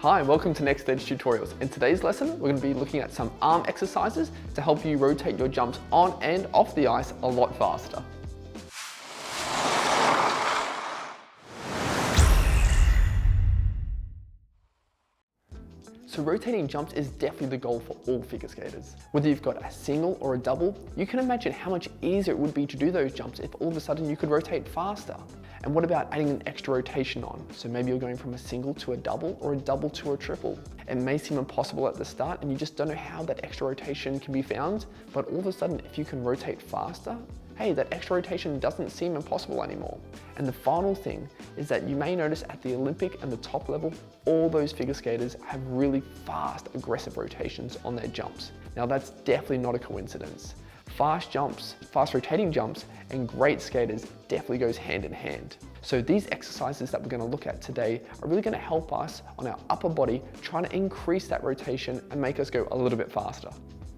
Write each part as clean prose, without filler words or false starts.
Hi, welcome to Next Stage Tutorials. In today's lesson, we're going to be looking at some arm exercises to help you rotate your jumps on and off the ice a lot faster. So rotating jumps is definitely the goal for all figure skaters. Whether you've got a single or a double, you can imagine how much easier it would be to do those jumps if all of a sudden you could rotate faster. And what about adding an extra rotation on? So maybe you're going from a single to a double or a double to a triple. It may seem impossible at the start and you just don't know how that extra rotation can be found, but all of a sudden if you can rotate faster, hey, that extra rotation doesn't seem impossible anymore. And the final thing is that you may notice at the Olympic and the top level, all those figure skaters have really fast, aggressive rotations on their jumps. Now that's definitely not a coincidence. Fast jumps, fast rotating jumps, and great skaters definitely goes hand in hand. So these exercises that we're going to look at today are really going to help us on our upper body, trying to increase that rotation and make us go a little bit faster.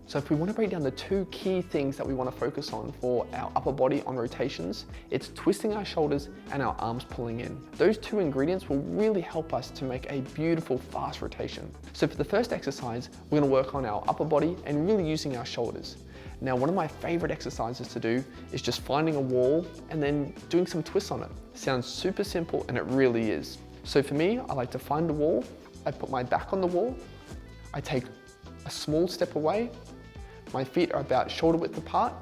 So if we want to break down the two key things that we want to focus on for our upper body on rotations, it's twisting our shoulders and our arms pulling in. Those two ingredients will really help us to make a beautiful fast rotation. So for the first exercise, we're going to work on our upper body and really using our shoulders. Now, one of my favorite exercises to do is just finding a wall and then doing some twists on it. Sounds super simple and it really is. So for me, I like to find a wall, I put my back on the wall, I take a small step away, my feet are about shoulder width apart,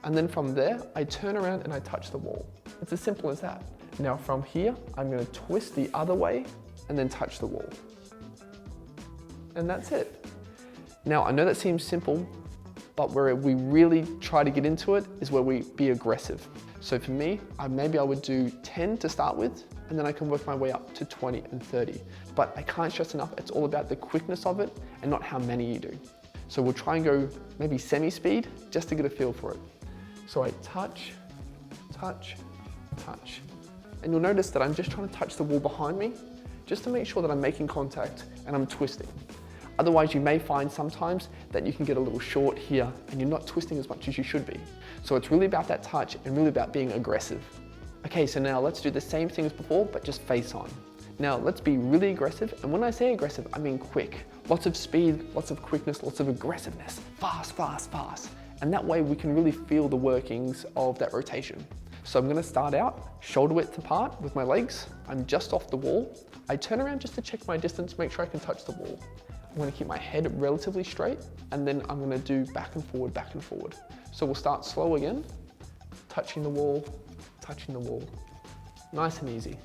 and then from there, I turn around and I touch the wall. It's as simple as that. Now from here, I'm going to twist the other way and then touch the wall. And that's it. Now I know that seems simple, but where we really try to get into it is where we be aggressive. So for me, maybe I would do 10 to start with, and then I can work my way up to 20 and 30. But I can't stress enough, it's all about the quickness of it and not how many you do. So we'll try and go maybe semi-speed just to get a feel for it. So I touch, touch, touch. And you'll notice that I'm just trying to touch the wall behind me, just to make sure that I'm making contact and I'm twisting. Otherwise, you may find sometimes that you can get a little short here and you're not twisting as much as you should be. So it's really about that touch and really about being aggressive. Okay, so now let's do the same thing as before, but just face on. Now let's be really aggressive, and when I say aggressive, I mean quick. Lots of speed, lots of quickness, lots of aggressiveness. Fast, fast, fast. And that way we can really feel the workings of that rotation. So I'm gonna start out shoulder width apart with my legs. I'm just off the wall. I turn around just to check my distance, make sure I can touch the wall. I'm gonna keep my head relatively straight, and then I'm gonna do back and forward, back and forward. So we'll start slow again, touching the wall, touching the wall. Nice and easy.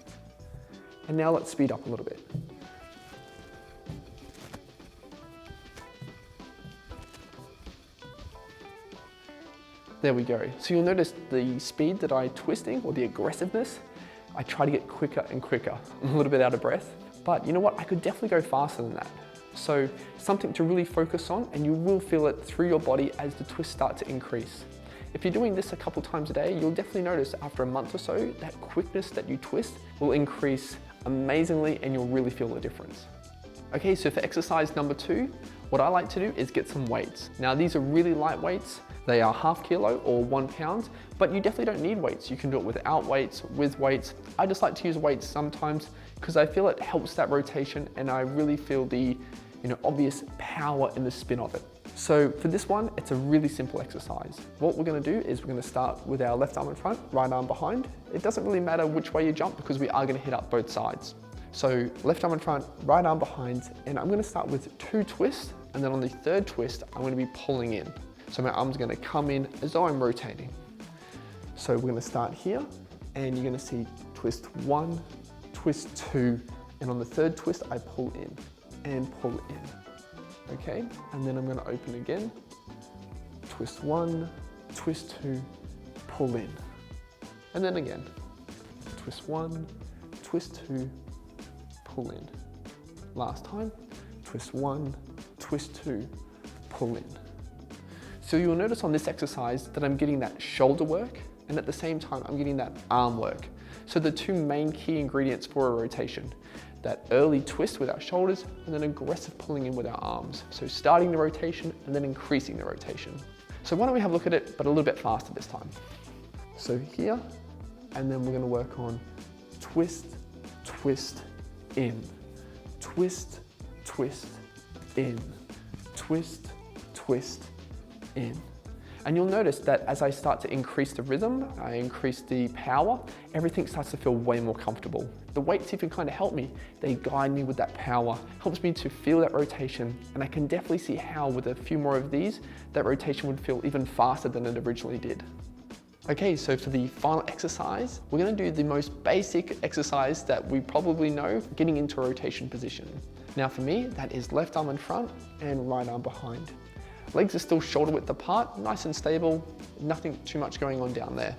And now let's speed up a little bit. There we go. So you'll notice the speed that I'm twisting, or the aggressiveness, I try to get quicker and quicker. I'm a little bit out of breath, but you know what? I could definitely go faster than that. So something to really focus on, and you will feel it through your body as the twists start to increase. If you're doing this a couple times a day, you'll definitely notice after a month or so, that quickness that you twist will increase amazingly and you'll really feel the difference. Okay, so for exercise number 2, what I like to do is get some weights. Now these are really light weights. They are ½ kilo or 1 pound, but you definitely don't need weights. You can do it without weights, with weights. I just like to use weights sometimes because I feel it helps that rotation and I really feel the obvious power in the spin of it. So for this one, it's a really simple exercise. What we're gonna do is we're gonna start with our left arm in front, right arm behind. It doesn't really matter which way you jump because we are gonna hit up both sides. So left arm in front, right arm behind, and I'm gonna start with 2 twists, and then on the 3rd twist, I'm gonna be pulling in. So my arm's gonna come in as though I'm rotating. So we're gonna start here, and you're gonna see twist 1, twist 2, and on the 3rd twist, I pull in and pull in. Okay, and then I'm gonna open again, twist 1, twist 2, pull in. And then again, twist 1, twist 2, pull in. Last time, twist 1, twist 2, pull in. So you'll notice on this exercise that I'm getting that shoulder work, and at the same time, I'm getting that arm work. So the two main key ingredients for a rotation, that early twist with our shoulders and then aggressive pulling in with our arms. So starting the rotation and then increasing the rotation. So why don't we have a look at it, but a little bit faster this time. So here, and then we're gonna work on twist, twist, in, twist, twist, in, twist, twist, in. And you'll notice that as I start to increase the rhythm, I increase the power, everything starts to feel way more comfortable. The weights even kind of help me. They guide me with that power, helps me to feel that rotation, and I can definitely see how with a few more of these, that rotation would feel even faster than it originally did. Okay, so for the final exercise, we're gonna do the most basic exercise that we probably know, getting into a rotation position. Now for me, that is left arm in front and right arm behind. Legs are still shoulder width apart, nice and stable, nothing too much going on down there.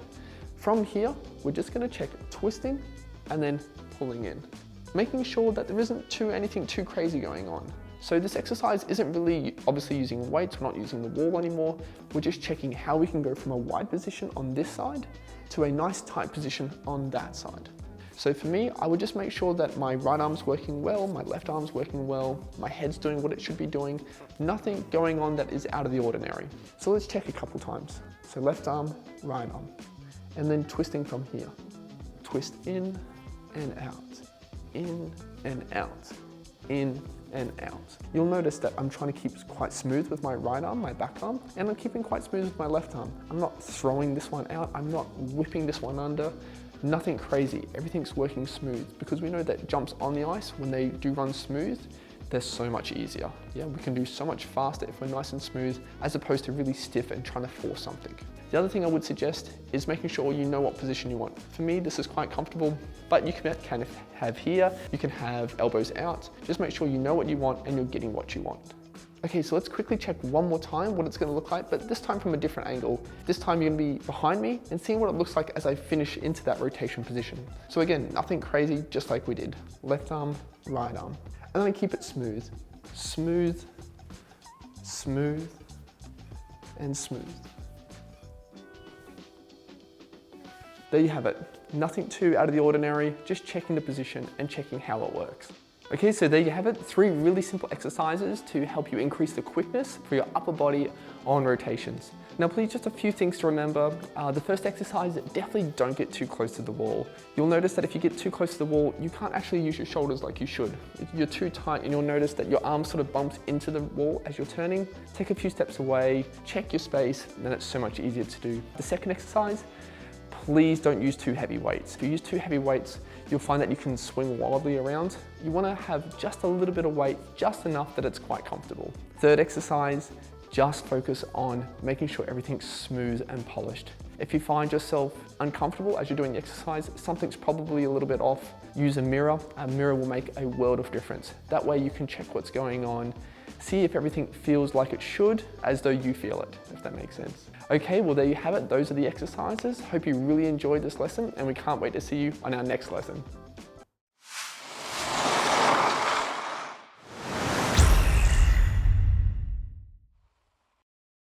From here, we're just gonna check twisting and then pulling in, making sure that there isn't anything too crazy going on. So this exercise isn't really obviously using weights, we're not using the wall anymore, we're just checking how we can go from a wide position on this side to a nice tight position on that side. So for me, I would just make sure that my right arm's working well, my left arm's working well, my head's doing what it should be doing, nothing going on that is out of the ordinary. So let's check a couple times. So left arm, right arm, and then twisting from here. Twist in and out, in and out, in and out. You'll notice that I'm trying to keep quite smooth with my right arm, my back arm, and I'm keeping quite smooth with my left arm. I'm not throwing this one out, I'm not whipping this one under. Nothing crazy, everything's working smooth because we know that jumps on the ice, when they do run smooth, they're so much easier. Yeah, we can do so much faster if we're nice and smooth as opposed to really stiff and trying to force something. The other thing I would suggest is making sure you know what position you want. For me, this is quite comfortable, but you can kind of have here, you can have elbows out. Just make sure you know what you want and you're getting what you want. Okay, so let's quickly check one more time what it's gonna look like, but this time from a different angle. This time you're gonna be behind me and seeing what it looks like as I finish into that rotation position. So again, nothing crazy, just like we did. Left arm, right arm. And then I keep it smooth. Smooth, smooth, and smooth. There you have it. Nothing too out of the ordinary, just checking the position and checking how it works. Okay, so there you have it, 3 really simple exercises to help you increase the quickness for your upper body on rotations. Now please, just a few things to remember. The first exercise, definitely don't get too close to the wall. You'll notice that if you get too close to the wall, you can't actually use your shoulders like you should. You're too tight and you'll notice that your arm sort of bumps into the wall as you're turning. Take a few steps away, check your space, and then it's so much easier to do. The second exercise, please don't use too heavy weights. If you use too heavy weights, you'll find that you can swing wildly around. You wanna have just a little bit of weight, just enough that it's quite comfortable. Third exercise, just focus on making sure everything's smooth and polished. If you find yourself uncomfortable as you're doing the exercise, something's probably a little bit off, use a mirror. A mirror will make a world of difference. That way you can check what's going on, see if everything feels like it should, as though you feel it, if that makes sense. Okay, well there you have it. Those are the exercises. Hope you really enjoyed this lesson and we can't wait to see you on our next lesson.